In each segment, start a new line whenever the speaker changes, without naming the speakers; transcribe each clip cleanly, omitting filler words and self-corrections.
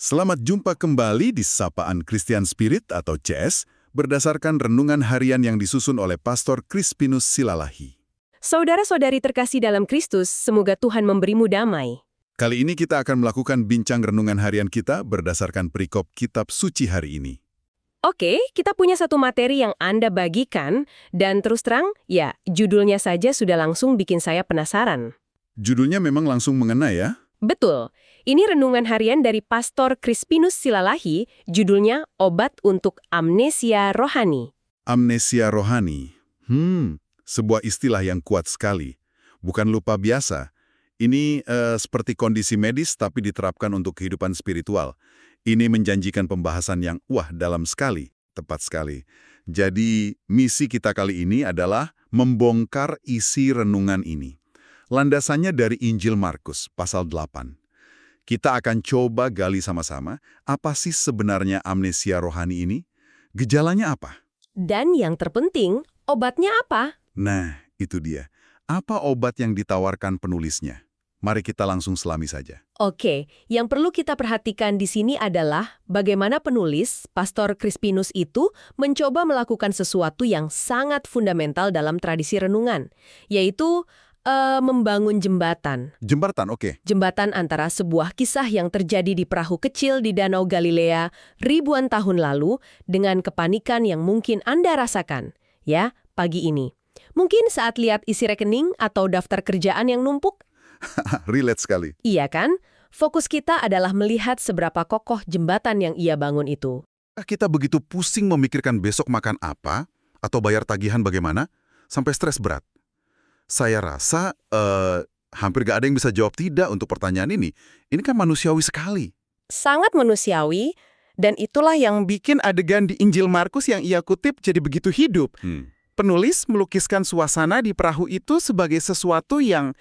Selamat jumpa kembali di Sapaan Christian Spirit atau CS berdasarkan renungan harian yang disusun oleh Pastor Crispinus Silalahi.
Saudara-saudari terkasih dalam Kristus, semoga Tuhan memberimu damai.
Kali ini kita akan melakukan bincang renungan harian kita berdasarkan perikop kitab suci hari ini.
Oke, kita punya satu materi yang Anda bagikan, dan terus terang, ya, judulnya saja sudah langsung bikin saya penasaran.
Judulnya memang langsung mengena ya?
Betul, ini renungan harian dari Pastor Crispinus Silalahi, judulnya Obat untuk Amnesia Rohani.
Amnesia rohani. Sebuah istilah yang kuat sekali. Bukan lupa biasa. Ini seperti kondisi medis tapi diterapkan untuk kehidupan spiritual. Ini menjanjikan pembahasan yang dalam sekali, tepat sekali. Jadi, misi kita kali ini adalah membongkar isi renungan ini. Landasannya dari Injil Markus, pasal 8. Kita akan coba gali sama-sama, apa sih sebenarnya amnesia rohani ini? Gejalanya apa?
Dan yang terpenting, obatnya apa?
Nah, itu dia. Apa obat yang ditawarkan penulisnya? Mari kita langsung selami saja.
Oke, yang perlu kita perhatikan di sini adalah bagaimana penulis, Pastor Crispinus itu, mencoba melakukan sesuatu yang sangat fundamental dalam tradisi renungan, yaitu membangun jembatan.
Jembatan, oke.
Jembatan antara sebuah kisah yang terjadi di perahu kecil di Danau Galilea ribuan tahun lalu dengan kepanikan yang mungkin Anda rasakan, ya, pagi ini. Mungkin saat lihat isi rekening atau daftar kerjaan yang numpuk.
Relate sekali.
Iya kan? Fokus kita adalah melihat seberapa kokoh jembatan yang ia bangun itu.
Kita begitu pusing memikirkan besok makan apa, atau bayar tagihan bagaimana, sampai stres berat. Saya rasa hampir gak ada yang bisa jawab tidak untuk pertanyaan ini. Ini kan manusiawi sekali.
Sangat manusiawi, dan itulah yang
bikin adegan di Injil Markus yang ia kutip jadi begitu hidup. Penulis melukiskan suasana di perahu itu sebagai sesuatu yang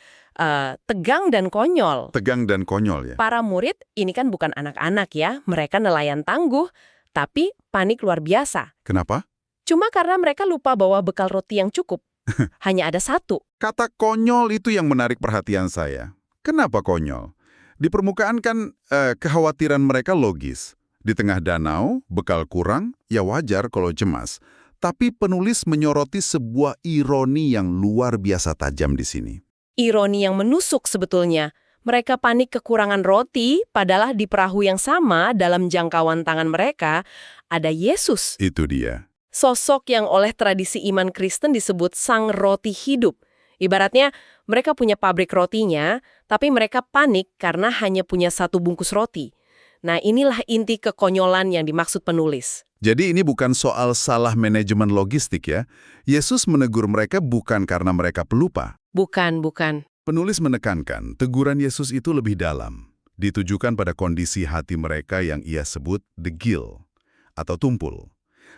tegang dan konyol.
Tegang dan konyol ya.
Para murid ini kan bukan anak-anak ya, mereka nelayan tangguh, tapi panik luar biasa.
Kenapa?
Cuma karena mereka lupa bawa bekal roti yang cukup. Hanya ada satu.
Kata konyol itu yang menarik perhatian saya. Kenapa konyol? Di permukaan kan kekhawatiran mereka logis. Di tengah danau, bekal kurang, ya wajar kalau cemas. Tapi penulis menyoroti sebuah ironi yang luar biasa tajam di sini.
Ironi yang menusuk sebetulnya. Mereka panik kekurangan roti, padahal di perahu yang sama dalam jangkauan tangan mereka ada Yesus.
Itu dia.
Sosok yang oleh tradisi iman Kristen disebut sang roti hidup. Ibaratnya mereka punya pabrik rotinya, tapi mereka panik karena hanya punya satu bungkus roti. Nah, inilah inti kekonyolan yang dimaksud penulis.
Jadi ini bukan soal salah manajemen logistik ya. Yesus menegur mereka bukan karena mereka pelupa.
Bukan.
Penulis menekankan teguran Yesus itu lebih dalam. Ditujukan pada kondisi hati mereka yang ia sebut degil atau tumpul.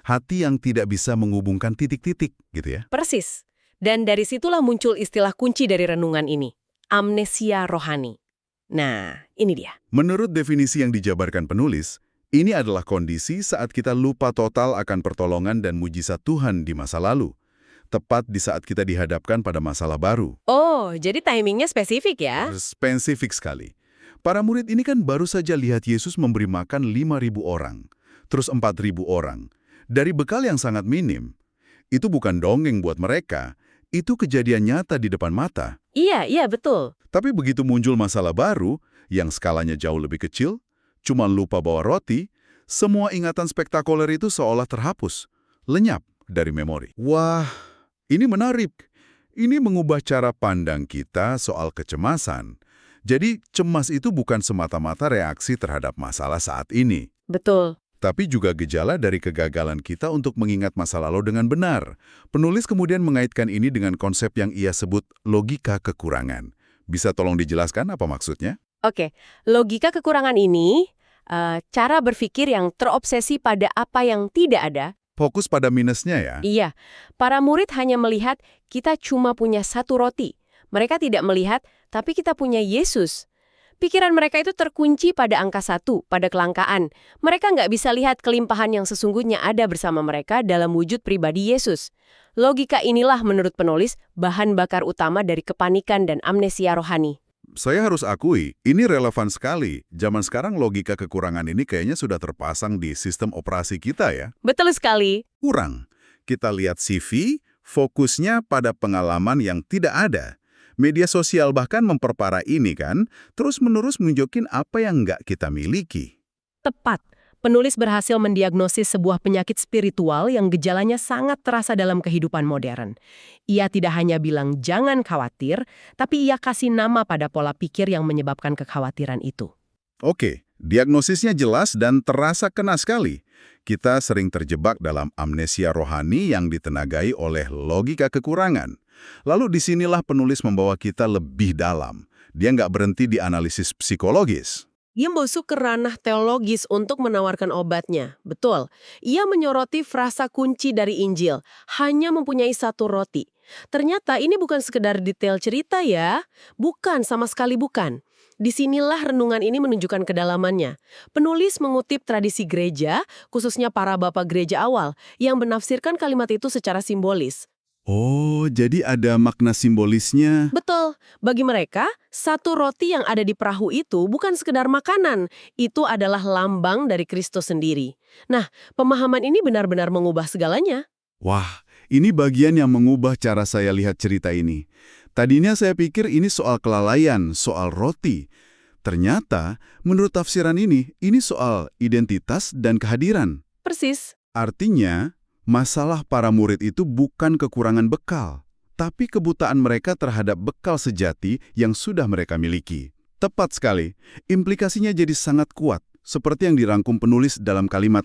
Hati yang tidak bisa menghubungkan titik-titik, gitu ya?
Persis. Dan dari situlah muncul istilah kunci dari renungan ini. Amnesia rohani. Nah, ini dia.
Menurut definisi yang dijabarkan penulis, ini adalah kondisi saat kita lupa total akan pertolongan dan mujizat Tuhan di masa lalu. Tepat di saat kita dihadapkan pada masalah baru.
Oh, jadi timingnya spesifik ya?
Spesifik sekali. Para murid ini kan baru saja lihat Yesus memberi makan 5.000 orang, terus 4.000 orang. Dari bekal yang sangat minim. Itu bukan dongeng buat mereka, itu kejadian nyata di depan mata.
Iya, betul.
Tapi begitu muncul masalah baru, yang skalanya jauh lebih kecil, cuma lupa bawa roti, semua ingatan spektakuler itu seolah terhapus, lenyap dari memori. Wah, ini menarik. Ini mengubah cara pandang kita soal kecemasan. Jadi, cemas itu bukan semata-mata reaksi terhadap masalah saat ini.
Betul.
Tapi juga gejala dari kegagalan kita untuk mengingat masa lalu dengan benar. Penulis kemudian mengaitkan ini dengan konsep yang ia sebut logika kekurangan. Bisa tolong dijelaskan apa maksudnya?
Oke, logika kekurangan ini, cara berpikir yang terobsesi pada apa yang tidak ada.
Fokus pada minusnya ya?
Iya, para murid hanya melihat kita cuma punya satu roti. Mereka tidak melihat, tapi kita punya Yesus. Pikiran mereka itu terkunci pada angka 1, pada kelangkaan. Mereka nggak bisa lihat kelimpahan yang sesungguhnya ada bersama mereka dalam wujud pribadi Yesus. Logika inilah menurut penulis bahan bakar utama dari kepanikan dan amnesia rohani.
saya harus akui, ini relevan sekali. Zaman sekarang logika kekurangan ini kayaknya sudah terpasang di sistem operasi kita ya.
Betul sekali.
Kurang. Kita lihat CV, fokusnya pada pengalaman yang tidak ada. Media sosial bahkan memperparah ini kan, terus-menerus menunjukin apa yang nggak kita miliki.
Tepat. Penulis berhasil mendiagnosis sebuah penyakit spiritual yang gejalanya sangat terasa dalam kehidupan modern. Ia tidak hanya bilang jangan khawatir, tapi ia kasih nama pada pola pikir yang menyebabkan kekhawatiran itu.
Oke, diagnosisnya jelas dan terasa kena sekali. Kita sering terjebak dalam amnesia rohani yang ditenagai oleh logika kekurangan. Lalu disinilah penulis membawa kita lebih dalam. Dia nggak berhenti di analisis psikologis.
Ia masuk ke ranah teologis untuk menawarkan obatnya. Betul, ia menyoroti frasa kunci dari Injil, hanya mempunyai satu roti. Ternyata ini bukan sekedar detail cerita ya. Bukan, sama sekali bukan. Disinilah renungan ini menunjukkan kedalamannya. Penulis mengutip tradisi gereja, khususnya para bapak gereja awal, yang menafsirkan kalimat itu secara simbolis.
Oh, jadi ada makna simbolisnya.
Betul. Bagi mereka, satu roti yang ada di perahu itu bukan sekedar makanan. Itu adalah lambang dari Kristus sendiri. Nah, pemahaman ini benar-benar mengubah segalanya.
Wah, ini bagian yang mengubah cara saya lihat cerita ini. Tadinya saya pikir ini soal kelalaian, soal roti. Ternyata, menurut tafsiran ini soal identitas dan kehadiran.
Persis.
Artinya, masalah para murid itu bukan kekurangan bekal, tapi kebutaan mereka terhadap bekal sejati yang sudah mereka miliki. Tepat sekali, implikasinya jadi sangat kuat, seperti yang dirangkum penulis dalam kalimat,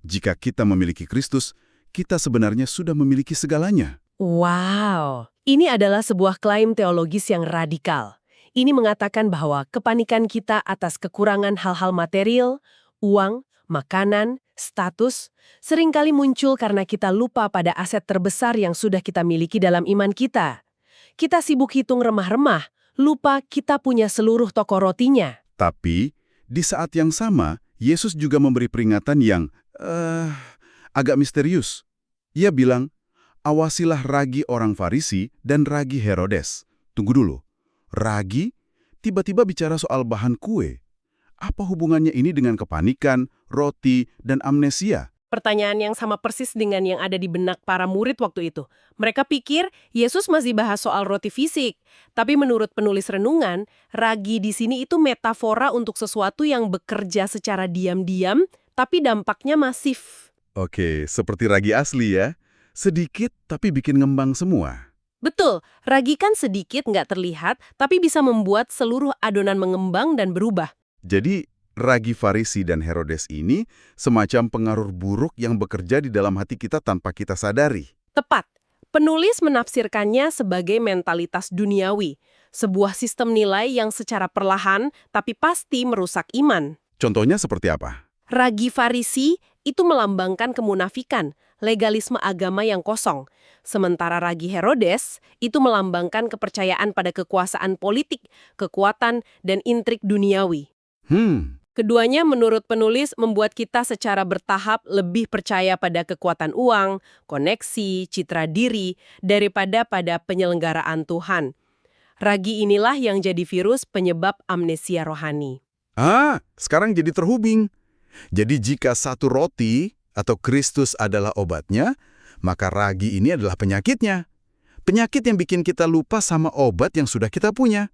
jika kita memiliki Kristus, kita sebenarnya sudah memiliki segalanya.
Wow, ini adalah sebuah klaim teologis yang radikal. Ini mengatakan bahwa kepanikan kita atas kekurangan hal-hal material, uang, makanan, status, seringkali muncul karena kita lupa pada aset terbesar yang sudah kita miliki dalam iman kita. Kita sibuk hitung remah-remah, lupa kita punya seluruh toko rotinya.
Tapi, di saat yang sama, Yesus juga memberi peringatan yang agak misterius. Ia bilang, awasilah ragi orang Farisi dan ragi Herodes. Tunggu dulu, ragi tiba-tiba bicara soal bahan kue. Apa hubungannya ini dengan kepanikan, roti, dan amnesia?
Pertanyaan yang sama persis dengan yang ada di benak para murid waktu itu. Mereka pikir Yesus masih bahas soal roti fisik. Tapi menurut penulis renungan, ragi di sini itu metafora untuk sesuatu yang bekerja secara diam-diam, tapi dampaknya masif.
Oke, seperti ragi asli ya. Sedikit tapi bikin ngembang semua.
Betul, ragi kan sedikit nggak terlihat, tapi bisa membuat seluruh adonan mengembang dan berubah.
Jadi, ragi Farisi dan Herodes ini semacam pengaruh buruk yang bekerja di dalam hati kita tanpa kita sadari.
Tepat. Penulis menafsirkannya sebagai mentalitas duniawi, sebuah sistem nilai yang secara perlahan tapi pasti merusak iman.
Contohnya seperti apa?
Ragi Farisi itu melambangkan kemunafikan, legalisme agama yang kosong. Sementara ragi Herodes itu melambangkan kepercayaan pada kekuasaan politik, kekuatan, dan intrik duniawi. Keduanya menurut penulis membuat kita secara bertahap lebih percaya pada kekuatan uang, koneksi, citra diri, daripada pada penyelenggaraan Tuhan. Ragi inilah yang jadi virus penyebab amnesia rohani.
Sekarang jadi terhubung. Jadi jika satu roti atau Kristus adalah obatnya, maka ragi ini adalah penyakitnya. Penyakit yang bikin kita lupa sama obat yang sudah kita punya.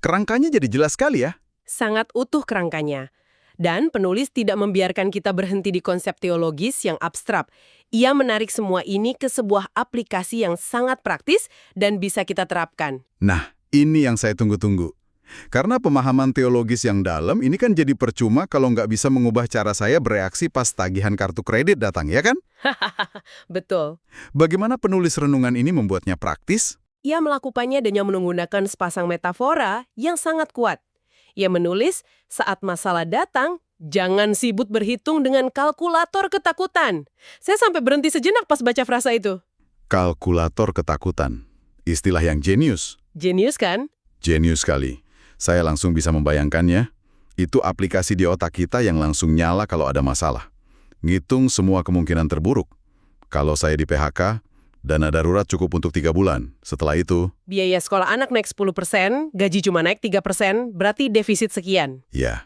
Kerangkanya jadi jelas sekali ya.
Sangat utuh kerangkanya. Dan penulis tidak membiarkan kita berhenti di konsep teologis yang abstrak. Ia menarik semua ini ke sebuah aplikasi yang sangat praktis dan bisa kita terapkan.
Nah, ini yang saya tunggu-tunggu. Karena pemahaman teologis yang dalam ini kan jadi percuma kalau nggak bisa mengubah cara saya bereaksi pas tagihan kartu kredit datang, ya kan?
Betul.
Bagaimana penulis renungan ini membuatnya praktis?
Ia melakukannya dengan menggunakan sepasang metafora yang sangat kuat. Ia menulis, saat masalah datang, jangan sibuk berhitung dengan kalkulator ketakutan. Saya sampai berhenti sejenak pas baca frasa itu.
Kalkulator ketakutan. Istilah yang jenius.
Jenius kan?
Jenius sekali. Saya langsung bisa membayangkannya. Itu aplikasi di otak kita yang langsung nyala kalau ada masalah. Ngitung semua kemungkinan terburuk. Kalau saya di PHK, Dana darurat cukup untuk 3 bulan. Setelah itu,
Biaya sekolah anak naik 10%, gaji cuma naik 3%, berarti defisit sekian.
ya,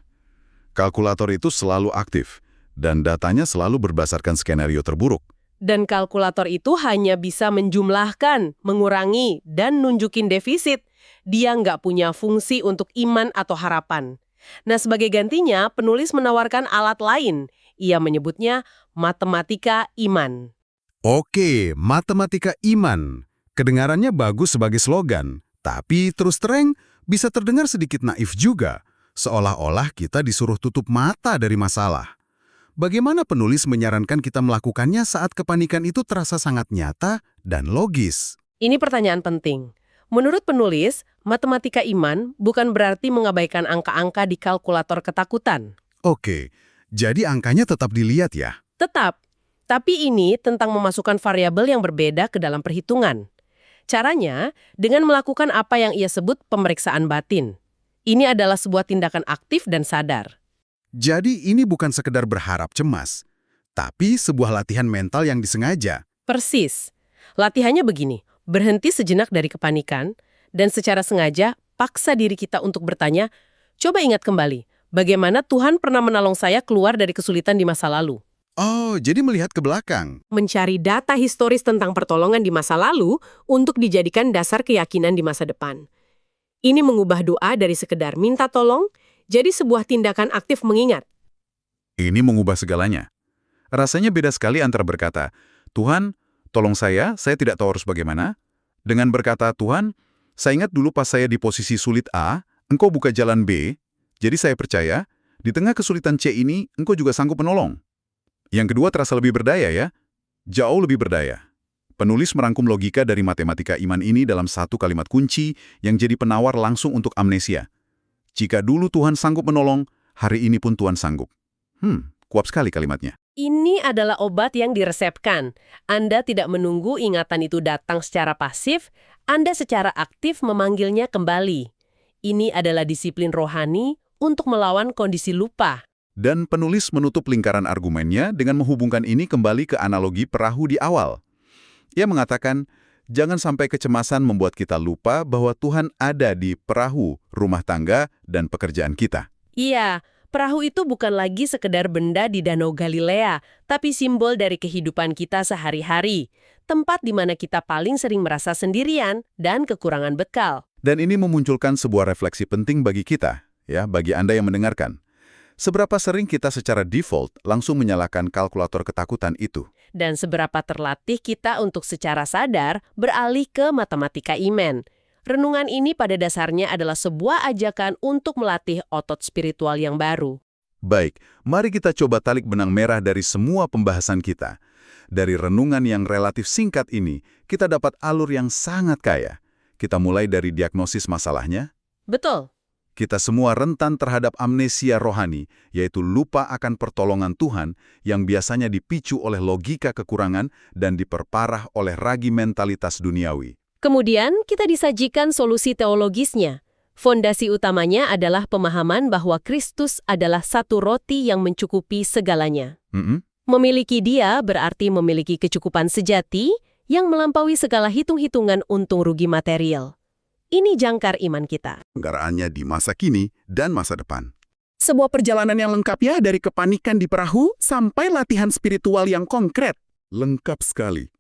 kalkulator itu selalu aktif, dan datanya selalu berdasarkan skenario terburuk.
Dan kalkulator itu hanya bisa menjumlahkan, mengurangi, dan nunjukin defisit. Dia nggak punya fungsi untuk iman atau harapan. Nah, sebagai gantinya, penulis menawarkan alat lain. Ia menyebutnya matematika iman.
Oke, matematika iman. Kedengarannya bagus sebagai slogan, tapi terus terang bisa terdengar sedikit naif juga. Seolah-olah kita disuruh tutup mata dari masalah. Bagaimana penulis menyarankan kita melakukannya saat kepanikan itu terasa sangat nyata dan logis?
Ini pertanyaan penting. Menurut penulis, matematika iman bukan berarti mengabaikan angka-angka di kalkulator ketakutan.
Oke, jadi angkanya tetap dilihat ya?
Tetap. Tapi ini tentang memasukkan variabel yang berbeda ke dalam perhitungan. Caranya, dengan melakukan apa yang ia sebut pemeriksaan batin. Ini adalah sebuah tindakan aktif dan sadar.
Jadi ini bukan sekedar berharap cemas, tapi sebuah latihan mental yang disengaja.
Persis. Latihannya begini, berhenti sejenak dari kepanikan, dan secara sengaja paksa diri kita untuk bertanya, coba ingat kembali, bagaimana Tuhan pernah menolong saya keluar dari kesulitan di masa lalu.
Oh, jadi melihat ke belakang.
Mencari data historis tentang pertolongan di masa lalu untuk dijadikan dasar keyakinan di masa depan. Ini mengubah doa dari sekedar minta tolong, jadi sebuah tindakan aktif mengingat.
Ini mengubah segalanya. Rasanya beda sekali antara berkata, Tuhan, tolong saya tidak tahu harus bagaimana. Dengan berkata, Tuhan, saya ingat dulu pas saya di posisi sulit A, Engkau buka jalan B, jadi saya percaya, di tengah kesulitan C ini, Engkau juga sanggup menolong. Yang kedua terasa lebih berdaya ya, jauh lebih berdaya. Penulis merangkum logika dari matematika iman ini dalam satu kalimat kunci yang jadi penawar langsung untuk amnesia. Jika dulu Tuhan sanggup menolong, hari ini pun Tuhan sanggup. Kuat sekali kalimatnya.
Ini adalah obat yang diresepkan. Anda tidak menunggu ingatan itu datang secara pasif, Anda secara aktif memanggilnya kembali. Ini adalah disiplin rohani untuk melawan kondisi lupa.
Dan penulis menutup lingkaran argumennya dengan menghubungkan ini kembali ke analogi perahu di awal. Ia mengatakan, jangan sampai kecemasan membuat kita lupa bahwa Tuhan ada di perahu, rumah tangga, dan pekerjaan kita.
Iya, perahu itu bukan lagi sekedar benda di Danau Galilea, tapi simbol dari kehidupan kita sehari-hari. Tempat di mana kita paling sering merasa sendirian dan kekurangan bekal.
Dan ini memunculkan sebuah refleksi penting bagi kita, ya, bagi Anda yang mendengarkan. Seberapa sering kita secara default langsung menyalakan kalkulator ketakutan itu?
Dan seberapa terlatih kita untuk secara sadar beralih ke matematika iman. Renungan ini pada dasarnya adalah sebuah ajakan untuk melatih otot spiritual yang baru.
Baik, mari kita coba tarik benang merah dari semua pembahasan kita. Dari renungan yang relatif singkat ini, kita dapat alur yang sangat kaya. Kita mulai dari diagnosis masalahnya.
Betul.
Kita semua rentan terhadap amnesia rohani, yaitu lupa akan pertolongan Tuhan yang biasanya dipicu oleh logika kekurangan dan diperparah oleh ragi mentalitas duniawi.
Kemudian kita disajikan solusi teologisnya. Fondasi utamanya adalah pemahaman bahwa Kristus adalah satu roti yang mencukupi segalanya. Memiliki Dia berarti memiliki kecukupan sejati yang melampaui segala hitung-hitungan untung rugi material. Ini jangkar iman kita.
Penggaraannya di masa kini dan masa depan.
Sebuah perjalanan yang lengkap ya, dari kepanikan di perahu sampai latihan spiritual yang konkret.
Lengkap sekali.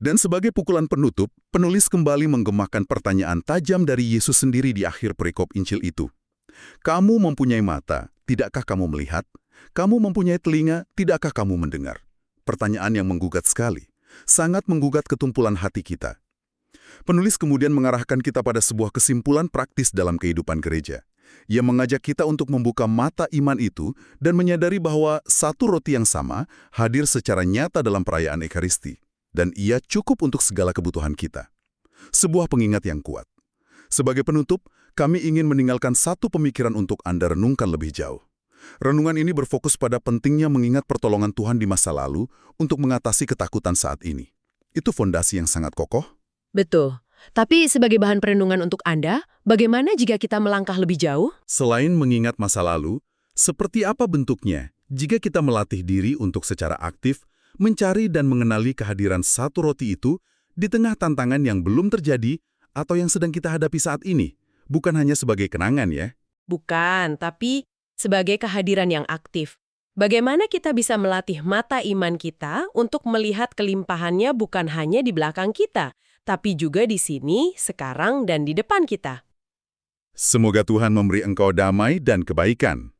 Dan sebagai pukulan penutup, penulis kembali menggemakan pertanyaan tajam dari Yesus sendiri di akhir perikop Injil itu. Kamu mempunyai mata, tidakkah kamu melihat? Kamu mempunyai telinga, tidakkah kamu mendengar? Pertanyaan yang menggugat sekali. Sangat menggugat ketumpulan hati kita. Penulis kemudian mengarahkan kita pada sebuah kesimpulan praktis dalam kehidupan gereja. Ia mengajak kita untuk membuka mata iman itu dan menyadari bahwa satu roti yang sama hadir secara nyata dalam perayaan Ekaristi. Dan ia cukup untuk segala kebutuhan kita. Sebuah pengingat yang kuat. Sebagai penutup, kami ingin meninggalkan satu pemikiran untuk Anda renungkan lebih jauh. Renungan ini berfokus pada pentingnya mengingat pertolongan Tuhan di masa lalu untuk mengatasi ketakutan saat ini. Itu fondasi yang sangat kokoh.
Betul. Tapi sebagai bahan perenungan untuk Anda, bagaimana jika kita melangkah lebih jauh?
Selain mengingat masa lalu, seperti apa bentuknya jika kita melatih diri untuk secara aktif mencari dan mengenali kehadiran satu roti itu di tengah tantangan yang belum terjadi atau yang sedang kita hadapi saat ini, bukan hanya sebagai kenangan ya.
Bukan, tapi sebagai kehadiran yang aktif. Bagaimana kita bisa melatih mata iman kita untuk melihat kelimpahannya bukan hanya di belakang kita, tapi juga di sini, sekarang, dan di depan kita.
Semoga Tuhan memberi engkau damai dan kebaikan.